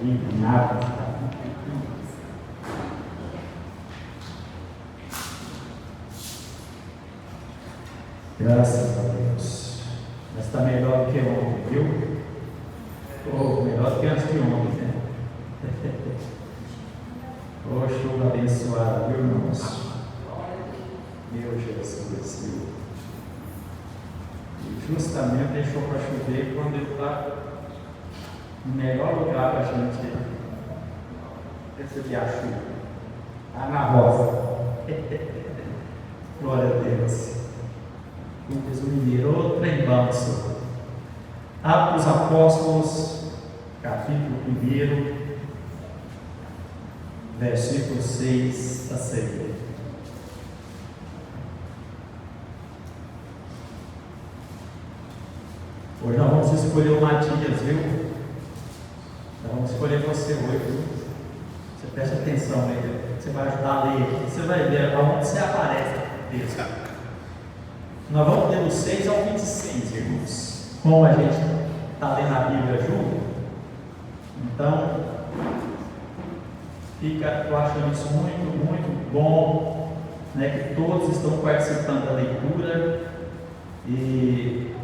em águas. Graças a Deus. Mas está melhor do que ontem, viu? Ou melhor do que antes de ontem, né? Ô, chuva abençoada, viu, irmãos? Meu Jesus, viu? E justamente deixou para chover quando ele está no melhor lugar para a gente receber a chuva. Está na roça. Glória a Deus. Como diz o mineiro, outro em banso. Atos Apóstolos, capítulo 1, versículo 6 a 7. Hoje nós vamos escolher o Matias, viu? Nós vamos escolher você hoje, viu? Você presta atenção aí, você vai ajudar a ler aqui, você vai ver aonde você aparece. Nós vamos ler do 6 ao 26, irmãos. Como a gente está lendo a Bíblia junto, então eu acho isso muito, muito bom, né, que todos estão participando da leitura e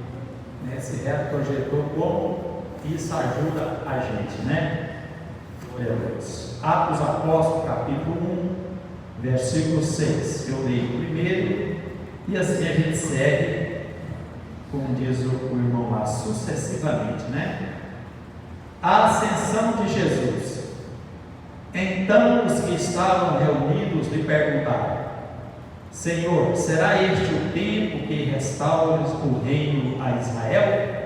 esse retrojetor, como isso ajuda a gente, né? Atos Apóstolos, capítulo 1, versículo 6. Eu leio primeiro e assim a gente segue, como diz o irmão lá, sucessivamente, né? A ascensão de Jesus. Então os que estavam reunidos lhe perguntaram: Senhor, será este o tempo que restauras o reino a Israel?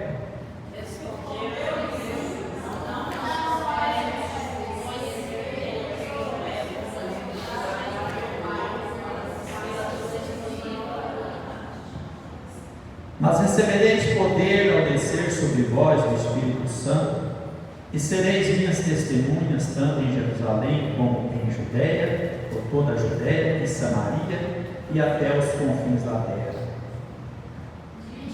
Mas recebereis poder ao descer sobre vós o Espírito Santo, e sereis minhas testemunhas, tanto em Jerusalém como em Judeia, por toda a Judeia e Samaria, e até os confins da terra.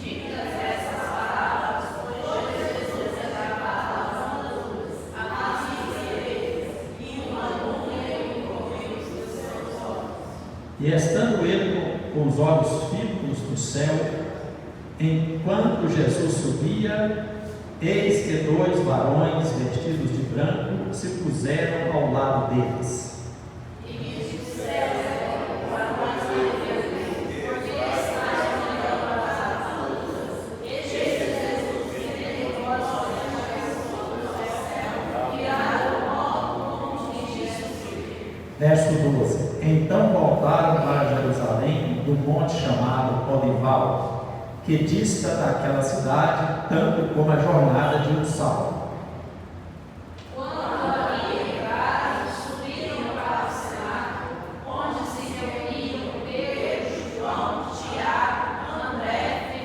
Ditas essas palavras, pois Jesus acabava as luzes, a recebereis, e uma nuvem encobriu os seus olhos. E estando ele com os olhos fitos do céu, enquanto Jesus subia, eis que 2 varões vestidos de branco se puseram ao lado deles. E lhes disseram: varões de Deus, porque estáis olhando as luzes? Este Jesus que tem vós olhos do céu, virá do modo como disse. Verso 12. Então voltaram para Jerusalém do monte chamado Olival, que dista daquela cidade tanto como a jornada de um salmo. Quando ali entraram, subiram para o cenáculo, onde se reuniram Pedro, João, Tiago, André,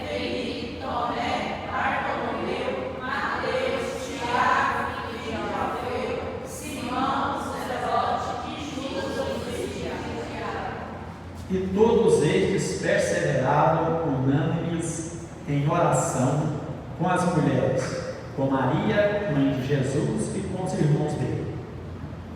Felipe, Tomé, Bartolomeu, Mateus, Tiago e Alfeu, Simão, Zelote e Judas Iscariote. E todos estes perseveravam unânimes em oração com as mulheres, com Maria, mãe de Jesus, e com os irmãos dele.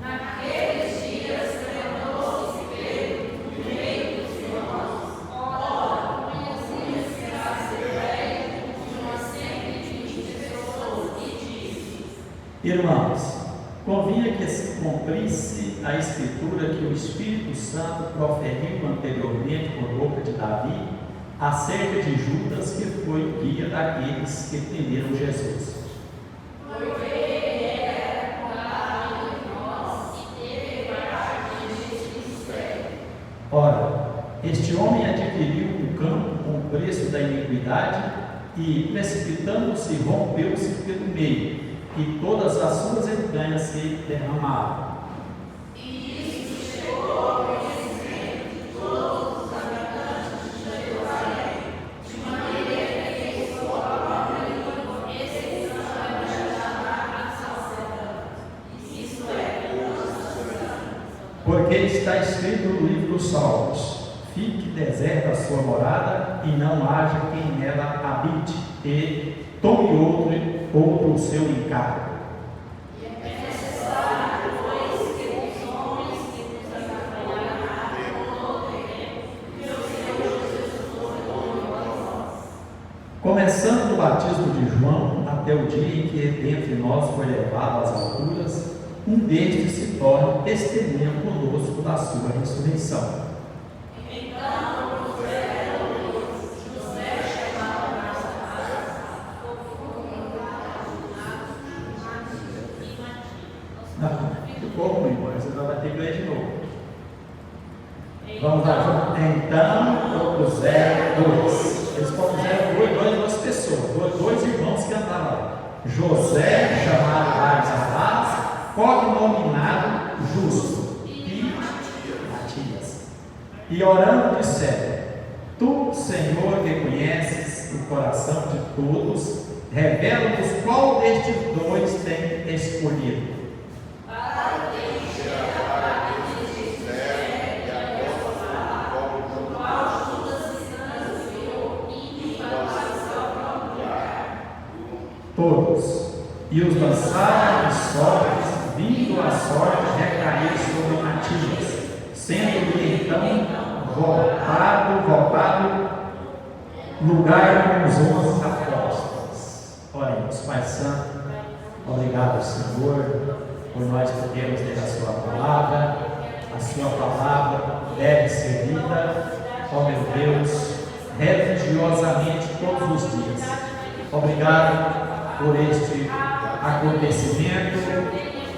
Naqueles dias levantou-se Pedro no meio dos irmãos. Ora, conhecia-se a Assembleia de umas 120 pessoas e disse: Irmãos, convinha que se cumprisse a escritura que o Espírito Santo proferiu anteriormente por boca de Davi acerca de Judas, que foi guia daqueles que prenderam Jesus. Porque ele era contado entre nós e teve parte neste mistério. Ora, este homem adquiriu um campo com o preço da iniquidade e, precipitando-se, rompeu-se pelo meio, e todas as suas entranhas se derramaram. E isso chegou ao conhecimento de todos os habitantes de Jerusalém, de maneira que em sua própria língua eles examinaram a sacerdote. Isto é, Porque está escrito no livro dos Salmos: fique deserta a sua morada, e não haja quem nela habite, e tome outro o seu encargo. é o dia em que dentre nós foi levado às alturas, um destes se torne testemunha conosco da sua ressurreição. Ficou ruim, mas você vai ter que ler de novo. Vamos lá, então propuseram dois. Eles propuseram duas pessoas, dois irmãos que andavam lá. José, chamado Barzabás, cognominado Justo, e Matias. E orando disseram: Tu, Senhor, que conheces o coração de todos, revela-nos qual destes dois tem escolhido. Todos, e os lançaram de sortes, vindo a sorte recair sobre Matias, sendo-lhe então voltado lugar com os 11 apóstolos. Oremos. Pai Santo, obrigado, Senhor, por nós podermos ler a sua palavra. A sua palavra deve ser lida, ó meu Deus, religiosamente todos os dias. Obrigado por este acontecimento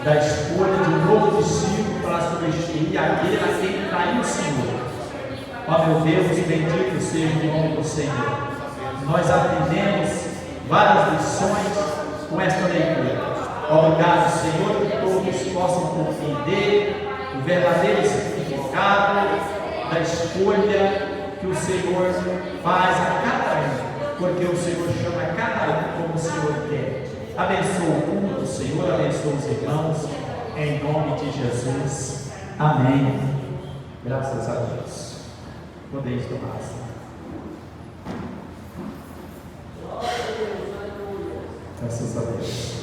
da escolha de um novo discípulo para substituir aquele a quem traiu o Senhor. Ó meu Deus, bendito seja o nome do Senhor. Nós aprendemos várias lições com esta leitura. Obrigado, Senhor, que todos possam compreender o verdadeiro significado da escolha que o Senhor faz a cada um, porque o Senhor chama cada um como o Senhor quer. Abençoa o culto, Senhor, abençoa os irmãos, em nome de Jesus. Amém. Graças a Deus. Podeis tomar assim. Graças a Deus.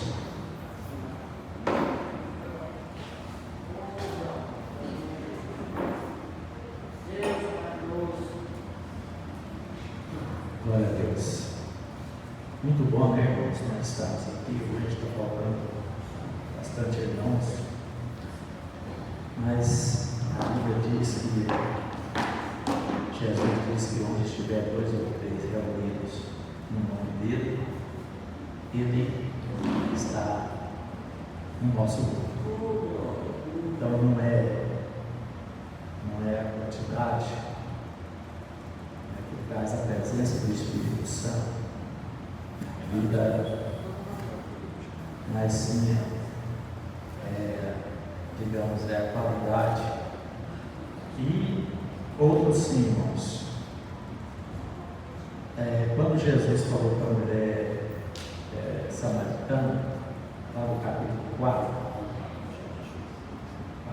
Glória a Deus. Muito bom, né, irmãos? Nós estamos aqui. Hoje está faltando bastante irmãos. Mas a Bíblia diz que Jesus diz que onde estiver 2 ou 3 reunidos no nome dele, ele está no nosso grupo. Então não é a quantidade que traz a presença do Espírito Santo na vida, mas sim, digamos, é a qualidade. E outros sim, irmãos. Quando Jesus falou para a mulher samaritana, lá no capítulo 4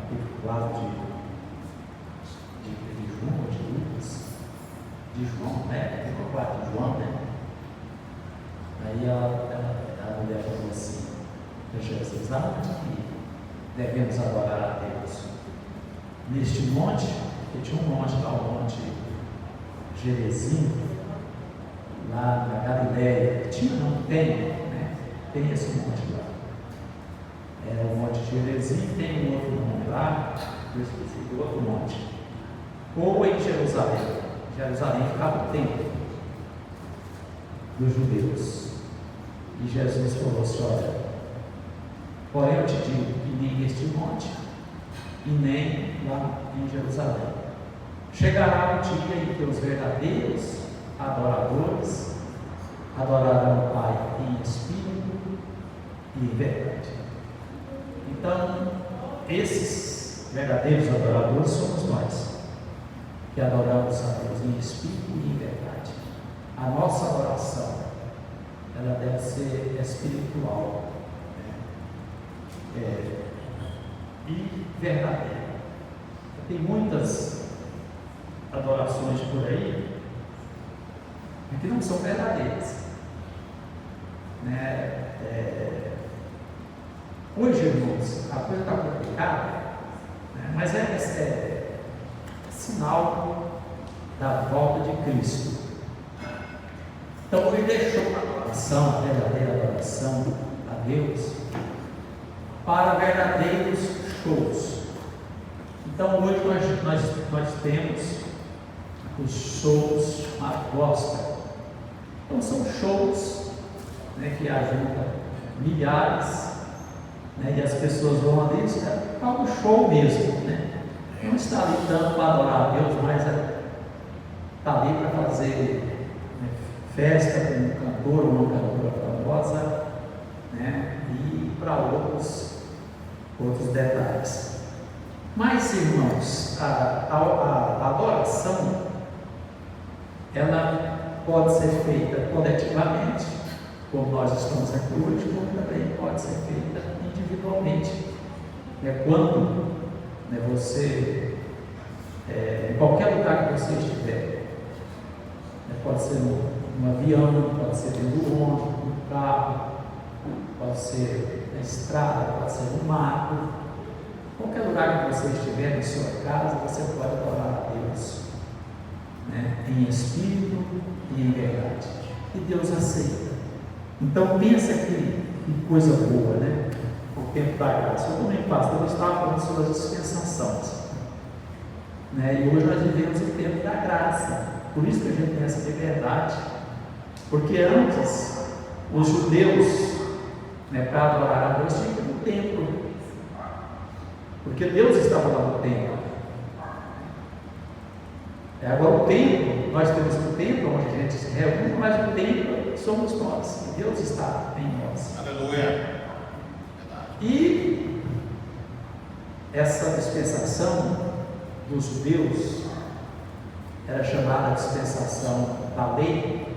de João ou de Lucas, de João, né? Capítulo 4 de João, né? Aí a mulher falou assim para Jesus: que devemos adorar a Deus neste monte, porque tinha um monte lá, o monte Gerizim, lá na Galileia. Não tem, né? Tem esse monte lá. O monte Gerizim, tem um outro nome lá, eu esqueci do outro monte. Ou em Jerusalém. Jerusalém ficava o templo dos judeus. E Jesus falou assim: olha, porém eu te digo que nem este monte e nem lá em Jerusalém chegará o dia em que os verdadeiros adoradores adorarão o Pai em espírito e em verdade. Então, esses verdadeiros adoradores somos nós, que adoramos a Deus em espírito e em verdade. A nossa adoração, ela deve ser espiritual, e verdadeira. Tem muitas adorações por aí que não são verdadeiras, né? Hoje, irmãos, a coisa está complicada, né? Mas é sinal da volta de Cristo. Então ele deixou adoração, a verdadeira adoração a Deus, para verdadeiros shows. Então hoje nós temos os shows gospel. Então são shows, né, que ajudam milhares, né, e as pessoas vão ali, isso é algo show mesmo, né? Não está ali tanto para adorar a Deus, mas está ali para fazer, né, festa com um cantor ou uma cantora famosa, né, e para outros detalhes. Mas, irmãos, a adoração, ela pode ser feita coletivamente, como nós estamos aqui hoje, como também pode ser feita individualmente. Quando, né, você, em qualquer lugar que você estiver, né, pode ser no avião, pode ser no ônibus, no carro, pode ser na estrada, pode ser no mato, qualquer lugar que você estiver, na sua casa, você pode adorar a Deus, né, em espírito e em verdade. E Deus aceita. Então pensa que coisa boa, né? O tempo da graça. Eu também, pastor, eu estava falando sobre as dispensações, né? E hoje nós vivemos o tempo da graça. Por isso que a gente tem essa liberdade. Porque antes, os judeus, né, para adorar a Deus, tinham que ir no templo. Porque Deus estava lá no templo. Agora o templo, nós temos um templo onde a gente se reúne, mas o templo somos nós. E Deus está em nós. Aleluia. E essa dispensação dos judeus era chamada dispensação da lei,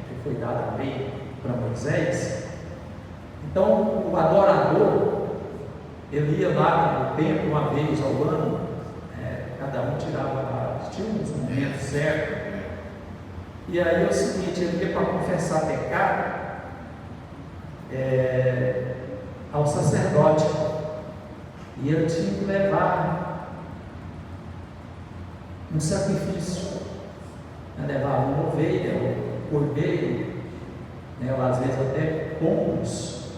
que foi dada a lei para Moisés. Então o adorador, ele ia lá no templo uma vez ao ano, cada um tinha uns momentos certos, e aí é o seguinte, ele ia para confessar pecado ao sacerdote, e ele tinha que levar um sacrifício, levava uma ovelha, um cordeiro, ou às vezes até pombos,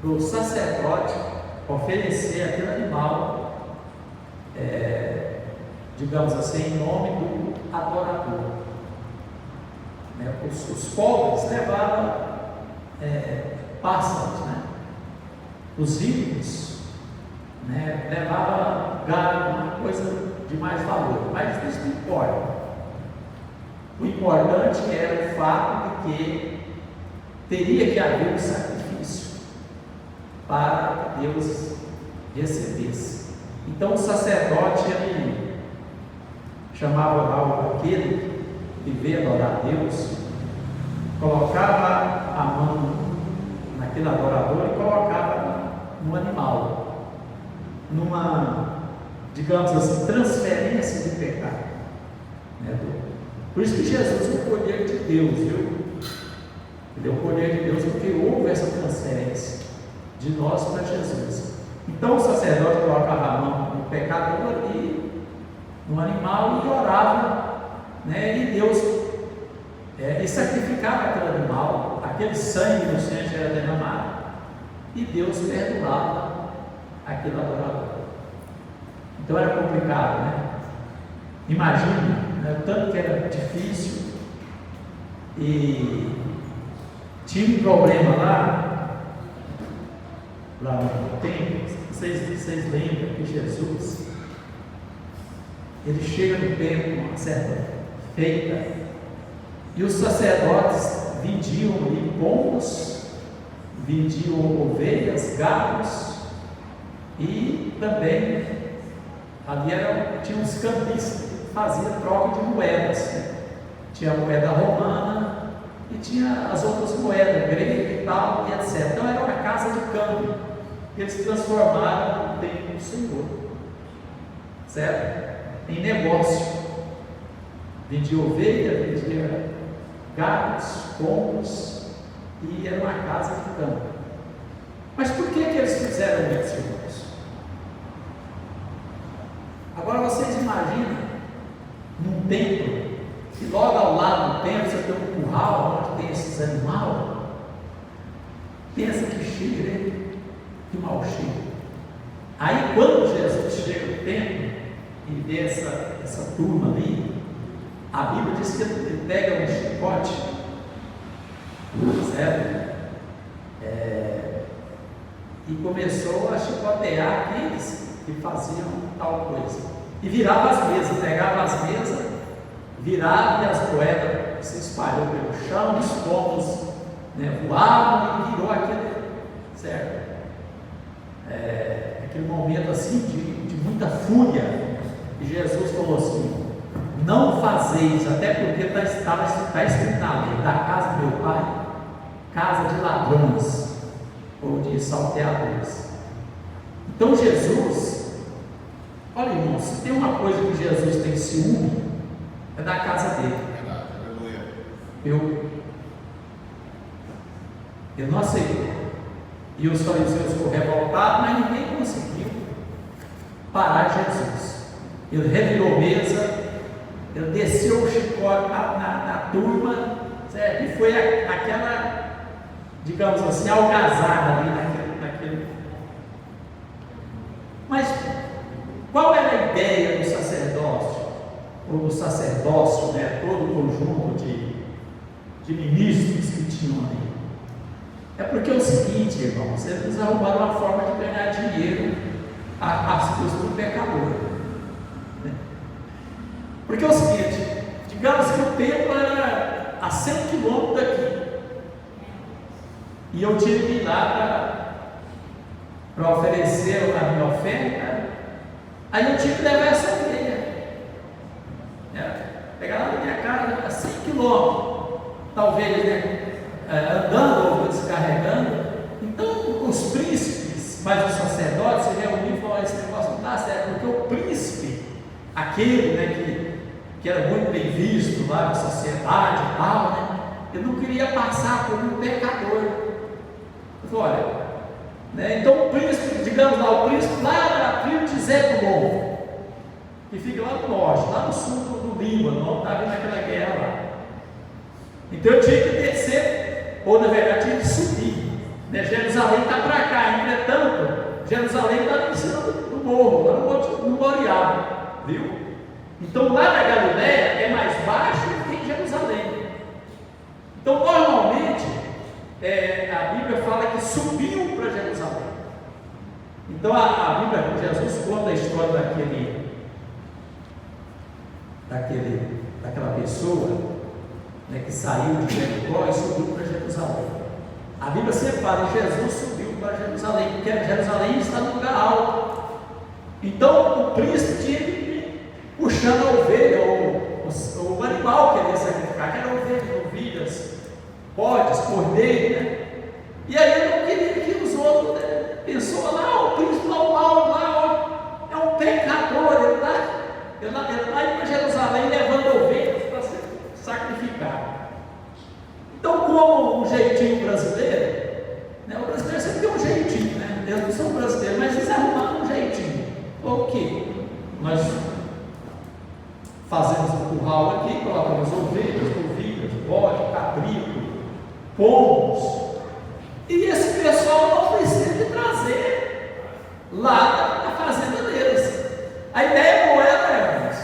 para o sacerdote oferecer aquele animal, digamos assim, em nome do adorador. Os pobres levavam pássaros, os ricos levavam gado, uma coisa de mais valor, mas isso não importa. O importante era o fato de que teria que haver um sacrifício para que Deus recebesse. Então o sacerdote, ele chamava aquele que veio adorar a Deus, colocava a mão naquele adorador e colocava no animal, numa, digamos assim, transferência de pecado. Por isso que Jesus é o poder de Deus, viu? Ele é o poder de Deus porque houve essa transferência de nós para Jesus. Então o sacerdote colocava a mão no pecador ali, no animal, e orava, e Deus e sacrificava aquele animal, aquele sangue inocente era derramado, e Deus perdoava aquele adorador. Então era complicado, Imagina, o tanto que era difícil, e tinha um problema lá no templo. Vocês lembram que Jesus, ele chega no templo uma certa feita, e os sacerdotes vendiam ali pombos, vendiam ovelhas, gados, e também ali tinha uns cambistas que faziam troca de moedas, tinha a moeda romana e tinha as outras moedas, grega e tal, e etc. Então era uma casa de câmbio que eles transformaram no templo do Senhor, certo? Em negócio. Vendia ovelha, vendia gatos, pombos, e era uma casa de câmbio. Mas por que eles fizeram isso, irmãos? Agora vocês imaginam num templo, e logo ao lado do templo você tem um curral onde tem esses animais, templo e vê essa turma ali, a Bíblia diz que ele pega um chicote, certo? E começou a chicotear aqueles que faziam tal coisa. E virava as mesas, pegava as mesas, virava e as moedas se espalhou pelo chão, os pombos, né, voavam e virou aquele, certo? Aquele momento assim de muita fúria. E Jesus falou assim: não fazeis, até porque está escrito na lei, da casa do meu pai, casa de ladrões ou de salteadores. Então Jesus, olha, irmãos, se tem uma coisa que Jesus tem ciúme, é da casa dele. Eu não aceito. E os fariseus foram revoltados, mas ninguém conseguiu parar Jesus. Ele revirou mesa, ele desceu o chicote na turma, certo? E foi aquela, digamos assim, algazarra ali naquele. Mas qual era a ideia do sacerdócio? Ou do sacerdócio, né? Todo o conjunto de ministros que tinham ali. É porque é o seguinte, irmãos, eles arrumaram uma forma de ganhar dinheiro às custas do pecador. Porque é o seguinte, digamos que o templo era a 100 quilômetros daqui, e eu tive que ir lá para oferecer a minha oferta, aí eu tive que levar essa ovelha, pegar lá na minha casa a 100 quilômetros, talvez, né? Andando ou descarregando. Então os príncipes, mas os sacerdotes se reuniram e falaram: esse negócio não está certo, porque o príncipe, aquele, né, que era muito bem visto lá na sociedade e tal, né, ele não queria passar por um pecador. Ele falou: olha, né, então o príncipe, digamos lá, o príncipe lá da tribo de Zebulon, que fica lá no norte, lá no sul do Líbano, onde está vindo aquela guerra lá. Então eu tinha que descer, ou na verdade tinha que subir, né? Jerusalém está para cá, entretanto, Jerusalém está lá em cima do morro, lá no Moriá, viu? Então lá na Galileia é mais baixo do que em Jerusalém. Então normalmente a Bíblia fala que subiu para Jerusalém. Então a Bíblia, Jesus conta a história daquela pessoa, né, que saiu de Jericó e subiu para Jerusalém. A Bíblia sempre fala que Jesus subiu para Jerusalém, porque Jerusalém está no lugar alto. Então o príncipe tinha que ir puxando a ovelha, ou o animal que ele ia sacrificar, que era ovelha, novilhas, bodes, cordeiro, né? E aí ele não queria que os outros, né, pensou lá: o príncipe lá, o Paulo lá, é um pecador, ele está indo para Jerusalém levando ovelhas para ser sacrificado. Então, como um jeitinho brasileiro, né, o brasileiro sempre tem um jeitinho, né? Eles não são brasileiros, mas eles arrumaram um jeitinho. O que? Nós fazemos um curral aqui, colocamos ovelhas, novilhas, bode, cabrito, pombos, e esse pessoal não precisa de trazer lá da fazenda deles. A ideia é boa, irmãos.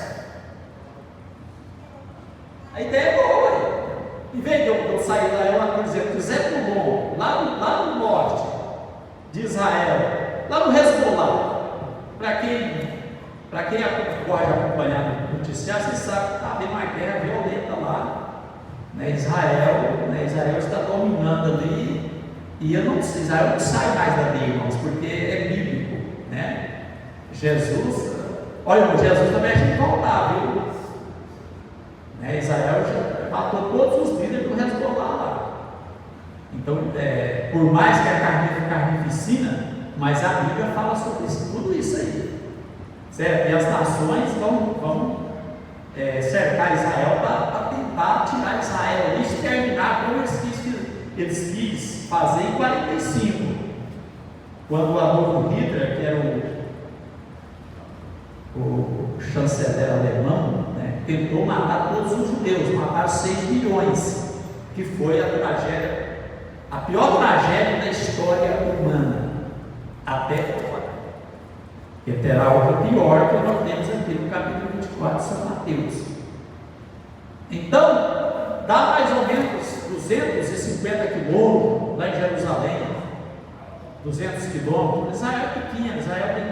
A ideia é boa. Em vez de eu sair lá, por exemplo, de Zebulon, lá no norte de Israel, lá no Hezbollah, para quem pode acompanhar no noticiário, você sabe que está havendo uma guerra violenta lá, né? Israel está dominando ali, e Israel não sai mais dali, irmãos, porque é bíblico, né? Jesus também a gente voltar, viu? Né? Israel já matou todos os líderes do Hezbollah lá. Então, por mais que a carnificina, mas a Bíblia fala sobre isso, tudo isso aí, certo? E as nações vão cercar Israel para tentar tirar Israel e exterminar, como eles quis fazer em 45, quando o Adolf Hitler, que era o chanceler alemão, né, tentou matar todos os judeus, mataram 6 milhões, que foi a pior tragédia da história humana, até agora. E terá outra pior que nós temos aqui no capítulo 24 de São Mateus. Então, dá mais ou menos 250 quilômetros lá em Jerusalém, 200 quilômetros. Israel é pequeno, Israel tem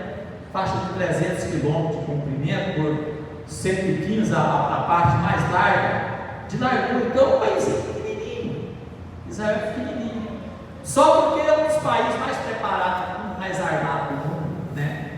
faixa de 300 quilômetros de comprimento, por 115 a parte mais larga de largura. Então, é um país pequenininho. Israel é pequenininho. Só porque é um dos países mais preparados, mais armados do mundo, né?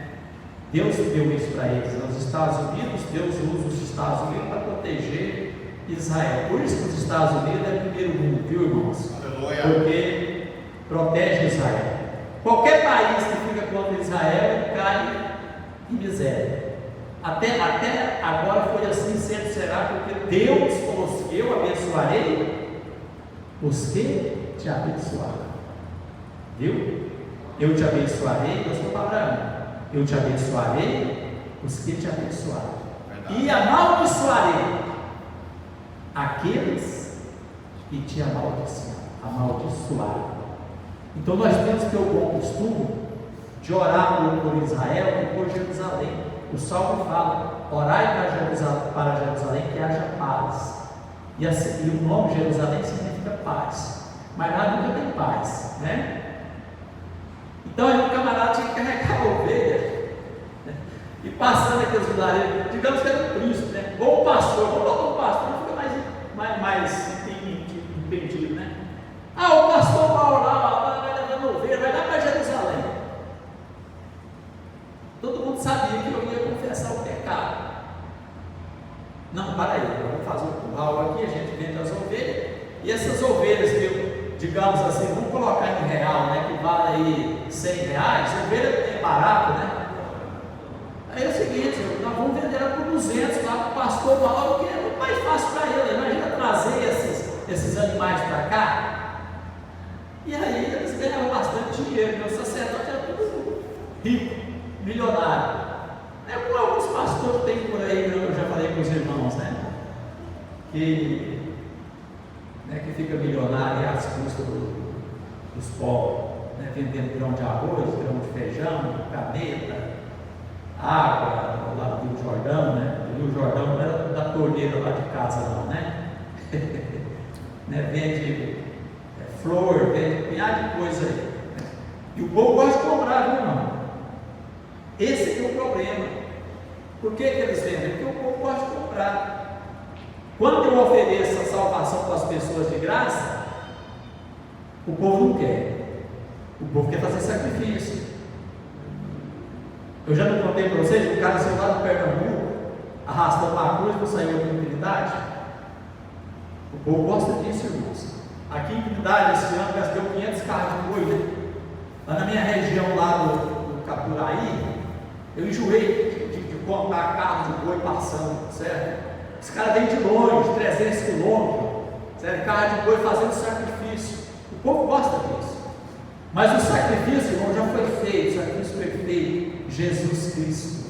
Deus deu isso para eles. Nos Estados Unidos, Deus usa os Estados Unidos para proteger Israel. Por isso que os Estados Unidos é o primeiro mundo, viu, irmãos? Aleluia. Porque protege Israel. Qualquer país que fica contra Israel cai em miséria. Até agora foi assim, sempre será, porque Deus falou assim: eu abençoarei os que te abençoaram. Viu? Eu te abençoarei, Deus falou para Abraão: eu te abençoarei os que te abençoaram. Verdade. E amaldiçoarei aqueles que te amaldiçoaram. Então nós temos que ter o bom costume de orar por Israel e por Jerusalém. O Salmo fala: orai para Jerusalém que haja paz. E o nome Jerusalém significa paz, mas lá nunca tem paz, né? Então aí o camarada tinha que carregar a ovelha, né? E passando aqueles vilarejos, digamos que era um príncipe, né? Ou o pastor, vamos botar o pastor, fica mais entendido, né? Ah, o pastor Paulo lá vai levando ovelha, vai lá para Jerusalém. Todo mundo sabia que eu ia confessar o pecado. Não, para aí, vamos fazer um curral aqui, a gente vende as ovelhas, e essas ovelhas que, digamos assim, vamos colocar em real, né, que vale aí R$100, ovelha é barato, né? Aí é o seguinte, nós vamos vender ela por 200 lá para o pastor Paulo, que é mais fácil para ele. Imagina trazer esses animais para cá. E aí eles ganhavam bastante dinheiro, meu sacerdote era tudo rico, milionário. É como alguns pastores tem por aí, eu já falei com os irmãos, né? Que fica milionário às custas dos pobres, né? Vendendo grão de arroz, grão de feijão, caneta, água, lá do Rio Jordão, né? O Rio Jordão não era da torneira lá de casa, não, né? Vende flor, vende um punhado de coisa aí, né? E o povo gosta de comprar, viu, irmão? Esse é o problema. Por que eles vendem? Porque o povo gosta de comprar. Quando eu ofereço a salvação para as pessoas de graça, o povo não quer. O povo quer fazer sacrifício. Eu já não contei para vocês, o cara saiu lá do Pernambuco, arrastou uma cruz para sair da Infinidade. O povo gosta disso, irmãos. Aqui em Infinidade, esse ano, gastou 500 carros de boi, né? Lá na minha região, lá do Capuraí, eu enjoei de contar carros de boi passando, certo? Os caras vêm de longe, 300 quilômetros, certo? Carro de boi fazendo sacrifício. O povo gosta disso. Mas o sacrifício, irmão, já foi feito, o sacrifício perfeito. Jesus Cristo,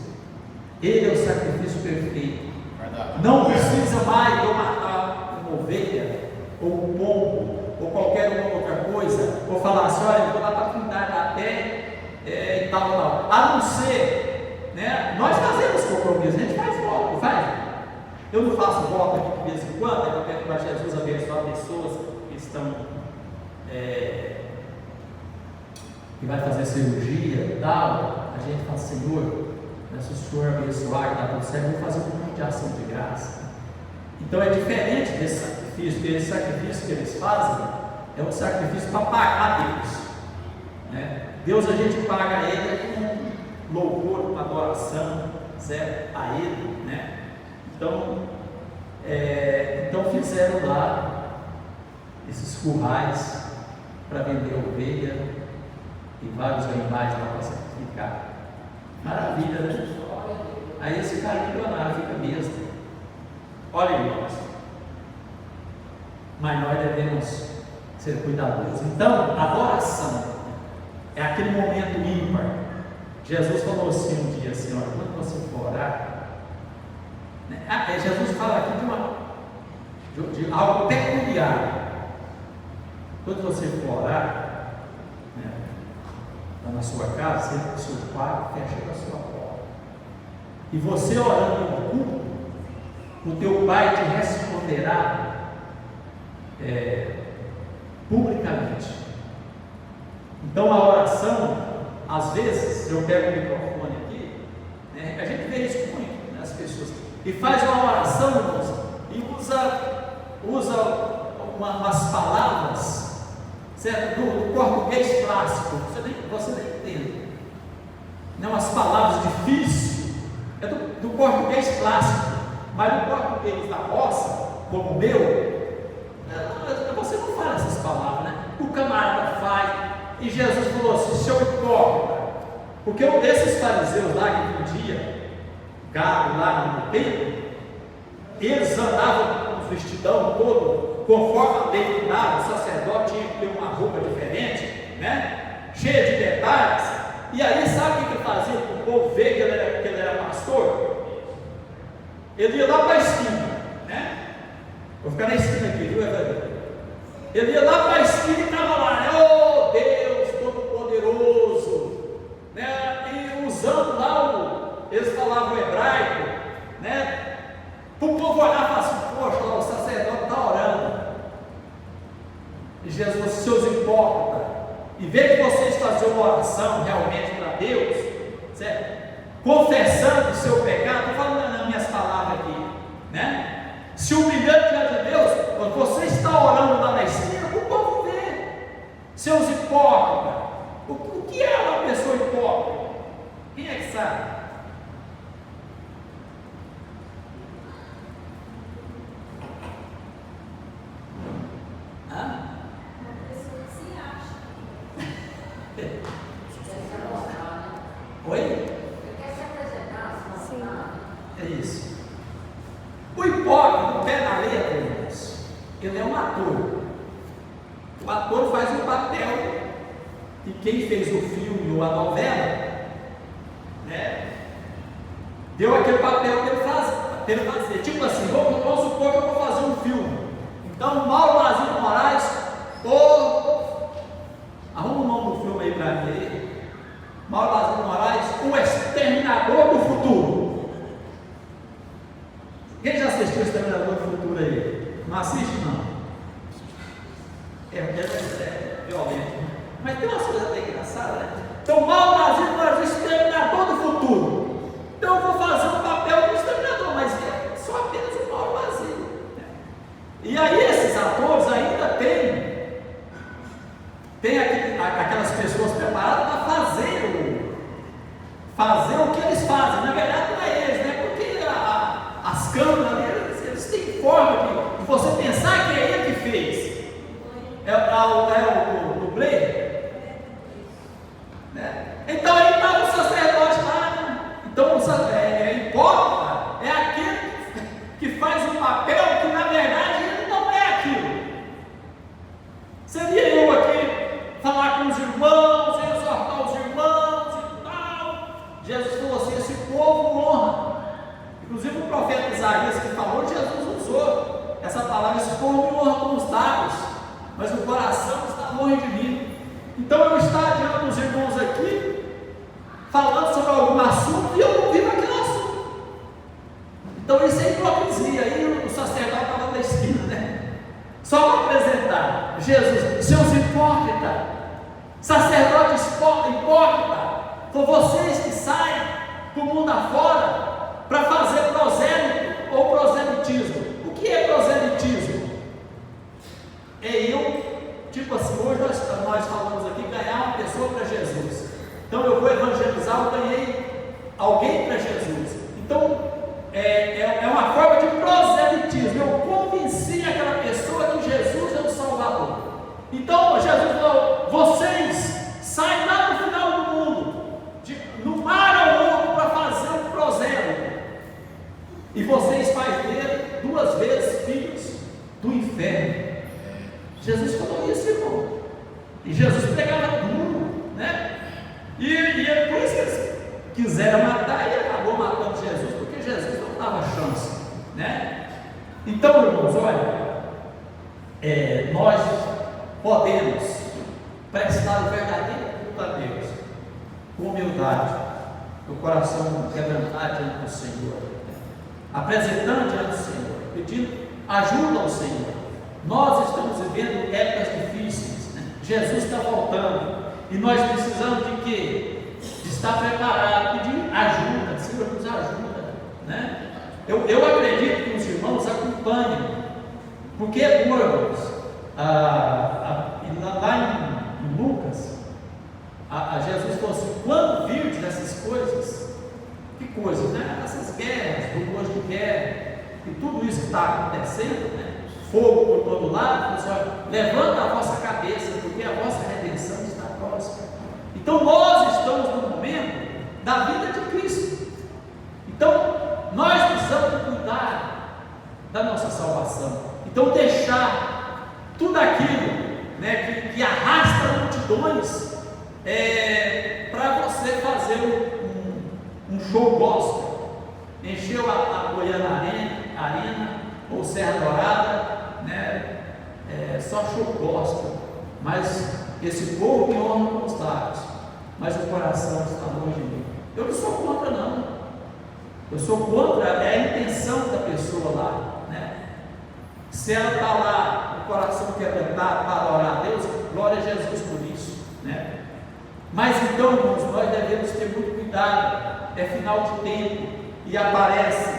Ele é o sacrifício perfeito. Verdade. Não precisa mais eu matar uma ovelha, ou um pombo, ou qualquer outra coisa, ou falar assim: olha, eu vou lá para a Trindade até e tal. A não ser, né? Nós fazemos compromisso, a gente faz voto, não faz? Eu não faço voto aqui de vez em quando, eu quero para Jesus abençoar pessoas que estão. Que vai fazer cirurgia e tal, a gente fala: Senhor, se o Senhor abençoar e dar tudo certo, eu vou fazer um momento de ação de graça. Então é diferente desse sacrifício, porque esse sacrifício que eles fazem é um sacrifício para pagar Deus, né? Deus, a gente paga Ele com louvor, com adoração, certo? A Ele, né? Então fizeram lá esses currais para vender ovelha e vários animais lá para sacrificar. Maravilha, né? Aí esse cara milionário fica mesmo. Olha, irmãos, mas nós devemos ser cuidadosos. Então, adoração é aquele momento ímpar. Jesus falou assim um dia assim: olha, quando você for orar, né? Jesus fala aqui de algo peculiar. Quando você for orar, está na sua casa, entra no seu quarto, fecha a sua porta. E você orando no culto, o teu pai te responderá publicamente. Então a oração, às vezes, eu pego o microfone aqui, né, a gente vê isso muito, né, as pessoas, e faz uma oração, irmãos, e usa umas palavras, certo? Do português clássico, você nem entende, não, as palavras difíceis, é do português clássico, mas no português da roça, como o meu, você não fala essas palavras, né? O camarada faz, e Jesus falou assim: seu hipócrita, porque esses fariseus lá que vendiam gado lá no templo, eles andavam com o vestidão todo, conforme a lei mandava, o sacerdote tinha que ter uma roupa diferente, né? Cheia de detalhes, e aí sabe o que ele fazia para o povo ver que ele era pastor? Ele ia lá para a esquina, né? Vou ficar na esquina aqui, viu, Evangelho? Ele ia lá para a esquina e estava lá, né? Oh Deus Todo-Poderoso, né? E usando lá eles falavam hebraico, né? Para o povo olhar e falar assim: poxa, lá o sacerdote está orando. E Jesus falou: seus hipócritas, em vez de vocês fazerem uma oração realmente para Deus, certo? Confessando o seu pecado, estou falando nas minhas palavras aqui, né? Se humilhando diante de Deus, quando você está orando lá na esquina, o povo vê. Seus hipócritas, o que é uma pessoa hipócrita? Quem é que sabe? Uma pessoa que se acha. Oi? Ele quer se apresentar, se mostrar. É isso. O hipócrita, o pé na letra, irmãos, ele é um ator. O ator faz um papel, e quem fez o filme ou a novela, né, deu aquele papel para ele fazer. Tipo assim, vamos supor que eu vou fazer um filme. Então, Mauro Basílio Moraes, arruma o nome do filme aí para mim aí. Mauro Basílio Moraes, o Exterminador do Futuro. Quem já assistiu o Exterminador do Futuro aí? Não assiste, não? É violento. Mas tem umas coisas até engraçadas, né? Então, Mauro Basílio Moraes, o Exterminador do Futuro. Então, eu vou fazer um papel do Exterminador, mas é só apenas o Mauro Basílio. E aí, esses atores ainda tem aquelas pessoas preparadas para fazer o que eles fazem. Na verdade, não é eles, né? Porque as câmeras ali, eles têm forma de você pensar que é ele que fez. É o dublê, né? Então aí estava o sacerdote lá, né? Então hipócrita é aquele que faz um papel que na verdade ele não é aquilo. Seria eu aqui falar com os irmãos, exortar os irmãos e tal. Jesus falou assim: esse povo honra. Inclusive o profeta Isaías que falou, Jesus usou essa palavra: esse povo me honra com os lábios, mas o coração está longe de mim. Então eu estou diante dos irmãos aqui, falando sobre algum assunto, e eu não vivo aquele assunto. Então isso é hipocrisia. Aí o sacerdote estava na esquina, né? Só para apresentar Jesus: seus hipócritas, sacerdotes hipócritas, por vocês que saem para o mundo afora para fazer prosélito ou proselitismo. O que é proselitismo? É tipo assim, hoje nós falamos aqui, ganhar uma pessoa para Jesus. Então eu vou evangelizar, eu ganhei alguém para Jesus. Então é uma forma de proselitismo. Eu convenci aquela pessoa que Jesus é o Salvador. Então Jesus falou: vocês saem lá no final do mundo, no mar ao mundo, para fazer um prosélito. E vocês fazem dele 2 vezes filhos do inferno. Jesus falou isso, irmão. E Jesus pregava duro, né? E é por isso que eles quiseram matar, e acabou matando Jesus, porque Jesus não dava chance, né? Então, irmãos, olha, nós podemos prestar o verdadeiro culto a Deus com humildade, o coração quebrantado diante do Senhor, apresentando diante do Senhor, pedindo ajuda ao Senhor. Nós estamos vivendo épocas difíceis, né? Jesus está voltando e nós precisamos de quê? De estar preparado, pedir ajuda. Senhor, nos ajuda, né? Eu acredito que os irmãos acompanhem, porque irmãos, lá em Lucas, Jesus falou assim: quando virdes essas coisas, que coisas, né? Essas guerras, rumores de guerra e tudo isso que está acontecendo, né? Fogo por todo lado, levanta a vossa cabeça, porque a vossa redenção está próxima. Então nós estamos no momento da vida de Cristo. Então nós precisamos cuidar da nossa salvação. Então deixar tudo aquilo, né, que arrasta multidões para você fazer um show gospel. Encheu a Goiânia Arena ou Serra Dourada, né? Só show gospel, mas esse povo me honra com os lábios, mas o coração está longe de mim. Eu não sou contra, não. Eu sou contra a intenção da pessoa lá, né? Se ela está lá, o coração quebrantado para adorar a Deus, glória a Jesus por isso, né? Mas então, irmãos, nós devemos ter muito cuidado. É final de tempo e aparece,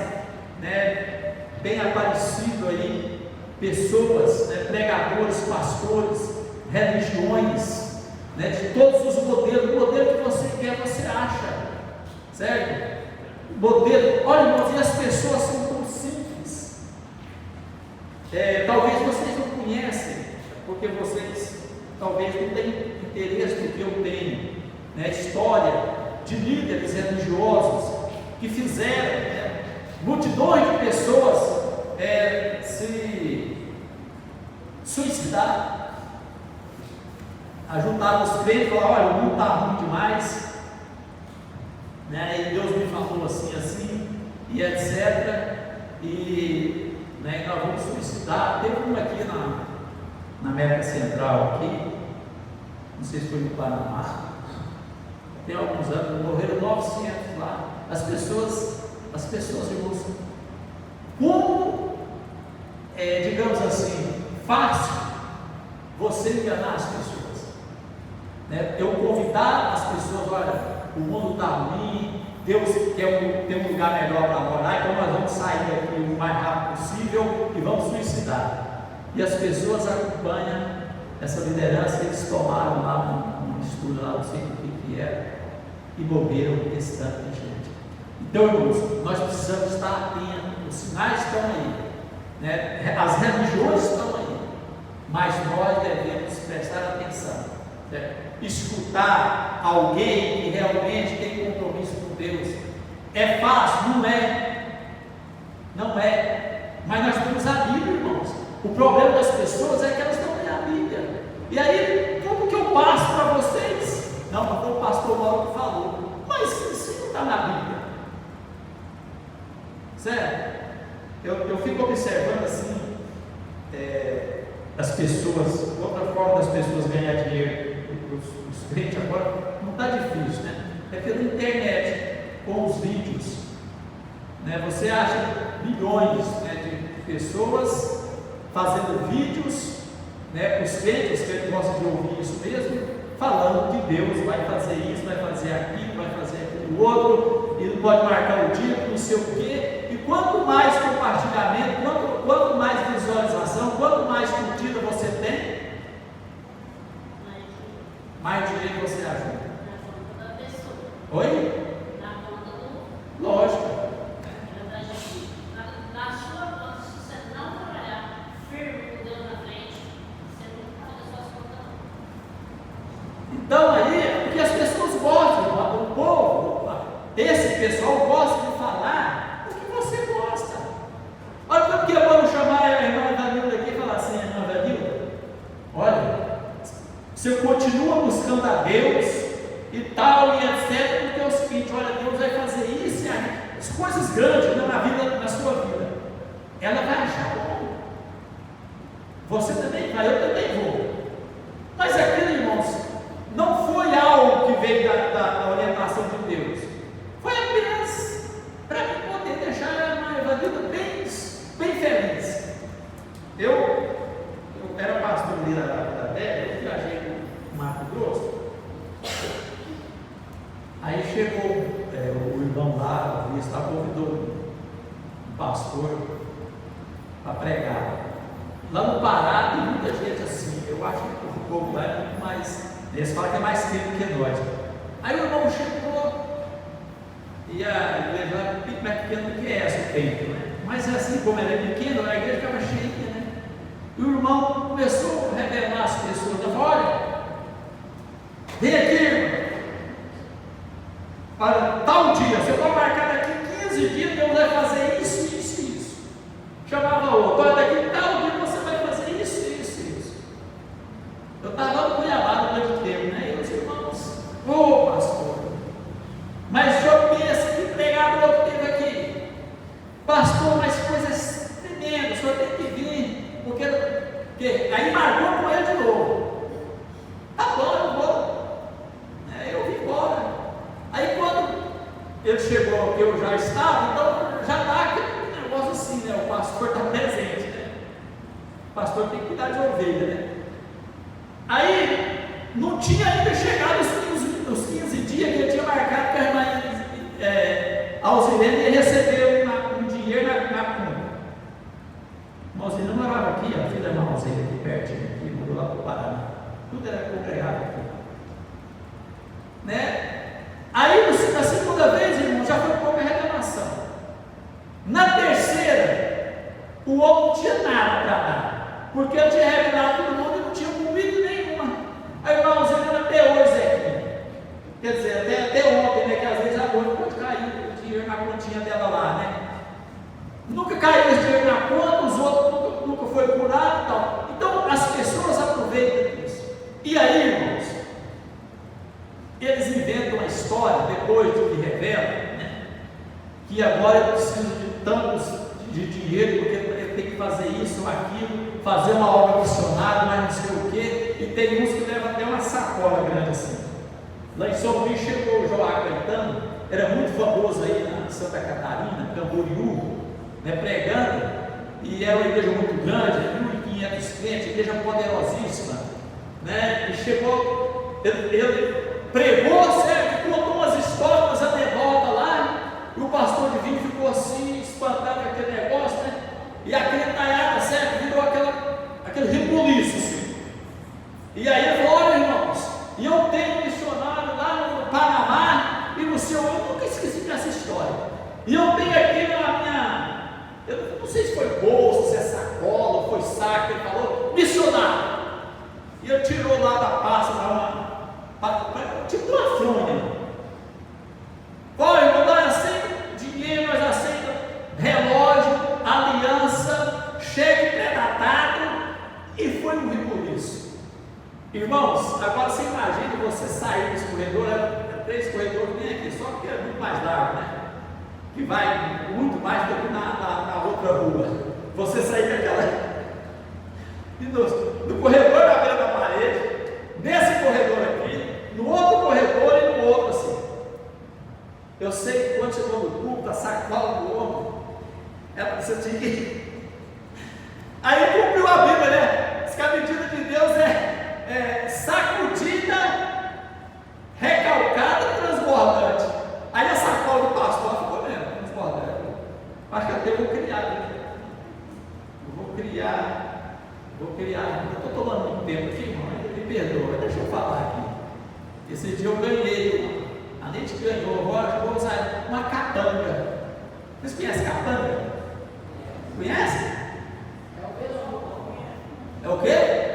né, bem aparecido aí, pessoas, né, pregadores, pastores, religiões, né, de todos os modelos. O modelo que você quer, você acha, certo? Modelo, olha, irmãos, e as pessoas são tão simples. Talvez vocês não conhecem, porque vocês talvez não tenham interesse no que eu tenho, né? História de líderes religiosos que fizeram, né, multidões de pessoas se suicidar, ajuntaram os crentes e falaram: olha, o mundo está ruim demais, né, e Deus me falou assim, e etc. E, né, nós vamos suicidar. Teve um aqui na América Central, aqui, não sei se foi no Panamá, tem alguns anos, morreram 900 lá. As pessoas, irmãos, como, digamos assim, fácil você enganar as pessoas, né? Eu convidar as pessoas: olha, o mundo está ruim, Deus quer ter um lugar melhor para morar, então nós vamos sair daqui o mais rápido possível e vamos suicidar. E as pessoas acompanham essa liderança. Eles tomaram lá uma mistura, lá, não sei o que era, e morreram esse tanto de gente. Então, irmãos, nós precisamos estar atentos. Os sinais estão aí, né? As religiões estão aí, mas nós devemos prestar atenção, né? Escutar alguém que realmente tem compromisso com Deus. É fácil? Não é, mas nós temos a Bíblia, irmãos. O problema das pessoas é que elas não têm a Bíblia. E aí, como que eu passo para vocês? Não, mas o pastor Mauro que falou. Mas isso não está na Bíblia, certo? Eu fico observando assim, as pessoas, outra forma das pessoas ganhar dinheiro. Os crentes agora não está difícil, né? É pela internet, com os vídeos, né? Você acha milhões, né, de pessoas fazendo vídeos, né? Os crentes gostam de ouvir isso mesmo, falando que Deus vai fazer isso, vai fazer aquilo outro, e não pode marcar o dia, não sei o quê. E quanto mais compartilhamento, quanto mais visualização, quanto mais curtida você tem, mais dinheiro você ajuda. Na conta da pessoa. Oi? Na conta do. Lógico. Na sua conta, se você não trabalhar firme com Deus na frente, você não paga as suas contas, não. Então aí, porque as pessoas gostam, o povo, esse pessoal gosta de falar o que você gosta. Olha, porque eu vou chamar a irmã Danilda aqui e falar assim: irmã Danilda, olha, você continua buscando a Deus e tal, e etc, porque é o seguinte: olha, Deus vai fazer isso e as coisas grandes na sua vida. Ela vai achar bom. Você também vai, eu também vou. Mas aquilo, irmãos, não foi algo que veio da orientação chegou o irmão lá, o está convidou um pastor para pregar. Lá no Pará tem muita gente assim, eu acho que o povo lá é muito mais, eles falam que é mais querido que nós. Aí o irmão chegou, e a igreja lá é um pouco mais pequena do que essa, o templo, né? Mas assim, como ela é pequena, a igreja ficava cheia, né? E o irmão começou a revelar as pessoas, falou: olha, vem aqui, irmão, para tal dia, você vai marcar daqui 15 dias, Deus vai fazer isso, isso e isso. Chamava outro: olha, daqui tal dia você vai fazer isso, isso e isso. Eu estava lá no Cuiabá durante tempo, né? E os irmãos, ô pastor, mas o senhor pensa que pregador que teve aqui, pastor, mas coisas tremendas, o senhor tem que vir, porque aí marcou com ele de novo. Tá bom, eu vou. Eu vim embora. Aí quando ele chegou que eu já estava, então já dá aquele negócio assim, né? O pastor está presente, né? O pastor tem que cuidar de ovelha, né? Aí não tinha ainda chegado os 15 dias que ele tinha marcado que a irmã Alzirene ia receber um dinheiro na conta. A Alzirene não morava aqui, a filha da irmã Alzirene aqui pertinho, aqui, mudou lá para o Paraná. Tudo era congregado aqui, né? Aí na segunda vez, irmão, já foi pouca reclamação. Na terceira, o homem não tinha nada para dar, porque eu tinha revelado todo mundo e não tinha comido nenhuma. A irmã Alzirene até hoje é aqui. Quer dizer, até ontem, né? Que às vezes a noite pode cair o dinheiro na continha dela lá, né? Nunca caiu esse dinheiro na conta, os outros nunca foi curado e tal. Então as pessoas aproveitam isso. E aí, irmãos, eles inventam uma história, depois de que revela, né? Que agora eu preciso de tantos de dinheiro, porque ele tem que fazer isso ou aquilo, fazer uma obra missionária, mas não sei o quê. E tem uns que levam até uma sacola grande assim. Lá em São Luís chegou o Joá Caetano, era muito famoso aí na Santa Catarina, Camboriú, né, pregando, e era uma igreja muito grande, 1.500 crentes, igreja poderosíssima, né? E chegou, ele pregou, certo? Contou umas histórias, umas anedotas lá, e o pastor divino ficou assim, espantado com aquele negócio, né? E aquele taiada, certo? Virou aquele rebuliço assim. E aí ele falou: olha, irmãos, e eu tenho um missionário lá no Panamá, e no seu, eu nunca esqueci dessa história. E eu tenho aqui na minha, eu não sei se foi bolsa, se é sacola, ou foi saco, ele falou, missionário. E ele tirou lá da pasta, tipo uma fronha. Olha, irmão, nós aceitamos dinheiro, nós aceitamos relógio, aliança, cheque pré-datado, e foi um rebuliço. Irmãos, agora você imagina você sair desse corredor, é 3 corredores bem aqui, só que é muito mais largo, né? Que vai muito mais do que na outra rua. Você sair daquela. E no corredor na beira da parede, nesse corredor aqui, no outro corredor e no outro assim. Eu sei que quando chegou no culto, a sacola do homem, você tinha que ir. Aí cumpriu a Bíblia, né? Diz que a medida de Deus é sacudida, recalcada, transbordante. Aí a sacola do pastor ficou mesmo, transbordante. Acho que até eu vou criar, né? Vou criar. Eu estou tomando muito tempo aqui, irmão, me perdoa, deixa eu falar aqui. Esse dia eu ganhei, a gente ganhou, vou usar uma capanga. Vocês conhecem capanga? Conhece? É o quê?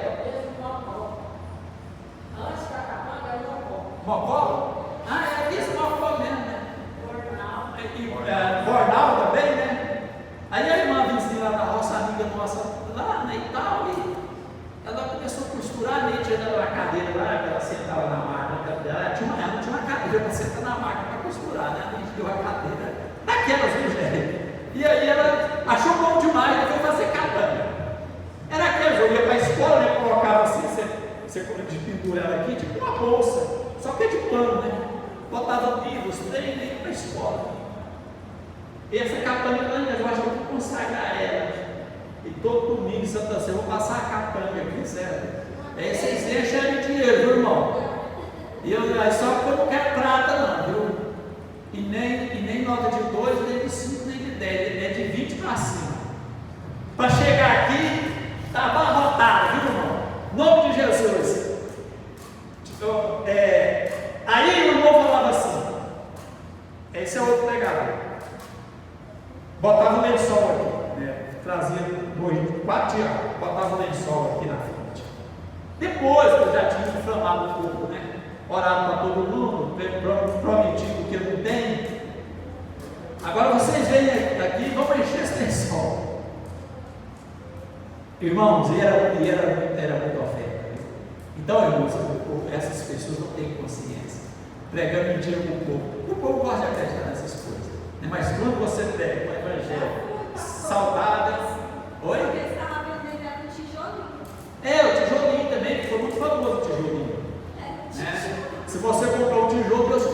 Mocó? É isso, Mocó mesmo, né? Bornal também, né? Aí a irmã vizinha lá da roça, amiga nossa, lá na Itália, ela começou a costurar, né? Tinha ela na cadeira lá, ela sentava na máquina dela, ela não tinha uma cadeira para sentar na máquina para costurar, né? A gente deu a cadeira daquelas, viu, gente? E aí ela achou bom demais e foi fazer capanga. Era aquelas, eu ia para a escola, né? Colocava assim, você de pintura ela aqui, tipo uma bolsa. Só que é de pano, né? Botava livros, trem, ia para a escola. E essa capanga, eu acho que eu vou consagrar ela. E todo domingo, Santa Ceia, eu vou passar a capanga aqui, certo? Aí vocês enchem de dinheiro, viu, irmão? E eu, só que eu não quero prata, não, viu? assim. Para chegar aqui, está abarrotado, viu, irmão? Em nome de Jesus. Aí o irmão falava assim, esse é outro legado. Botava o lençol aqui, né? Trazia 4 dias, botava o lençol aqui na frente. Depois que eu já tinha inflamado um pouco, né? Orado para todo mundo, prometido que eu não tenho. Agora vocês vêm aqui e vão encher esse lençol. Irmãos, era muita oferta. Então, irmãos, essas pessoas não têm consciência. Pregando mentira para o povo. O povo gosta de acreditar nessas coisas. Né? Mas quando você prega um evangelho saudável. Oi? Você estava vendendo o tijolinho. O tijolinho também, que foi muito famoso o tijolinho. Se você comprar um tijolo, Deus